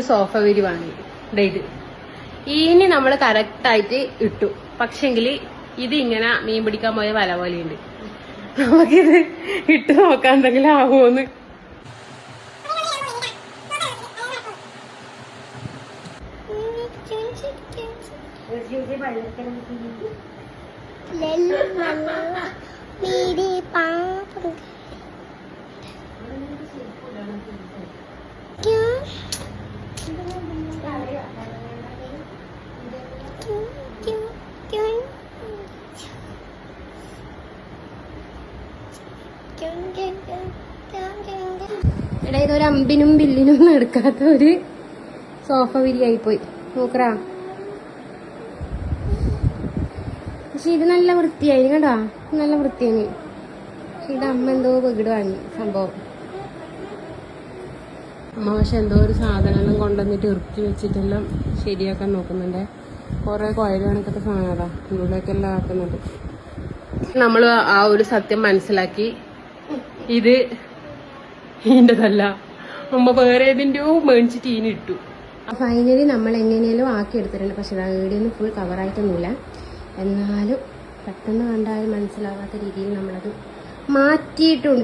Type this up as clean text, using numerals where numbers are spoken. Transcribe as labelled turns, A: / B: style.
A: Sofa വിരി വാങ്ങി. ഇത് ഇനി നമ്മൾ കറക്റ്റായിട്ട് ഇട്ടു. പക്ഷെങ്കിൽ ഇത് ഇങ്ങനെ മീൻ പിടിക്കാൻ പോയ വല പോലെയുണ്ട്. നമുക്കിത് ഇട്ട് നോക്കാൻ എന്തെങ്കിലും ആവുമോന്ന്. എടാ ഇതൊരു അമ്പിനും ബില്ലിനും എടുക്കാത്ത ഒരു സോഫ വിരിയായി പോയി നോക്കറാ. പക്ഷെ ഇത് നല്ല വൃത്തിയായി കേട്ടോ, നല്ല വൃത്തിയായി. പക്ഷെ ഇത് അമ്മ എന്തോ വീട് വാങ്ങി സംഭവം. അമ്മ പക്ഷെ എന്തോ ഒരു സാധനം കൊണ്ടുവന്നിട്ട് ഇറുക്കി വെച്ചിട്ടെല്ലാം ശരിയാക്കാൻ നോക്കുന്നുണ്ട്. കുറെ കുഴൽ കണക്കത്തെ സാധനതാ ഇതിലേക്കെല്ലാം ആക്കുന്നത്. നമ്മൾ ആ ഒരു സത്യം മനസ്സിലാക്കി. ഇത് ഇതിൻ്റെതല്ല, അമ്മ വേറെ ഏതിൻ്റെയോ മേടിച്ചിട്ട് ഇതിനിട്ടു. ഫൈനലി നമ്മൾ എങ്ങനെയാലും ആക്കി എടുത്തിട്ടുണ്ട്. പക്ഷെ വീടിയൊന്നും ഫുൾ കവറായിട്ടൊന്നുമില്ല. എന്നാലും പെട്ടെന്ന് കണ്ടാലും മനസ്സിലാവാത്ത രീതിയിൽ നമ്മളത് മാറ്റിയിട്ടുണ്ട്.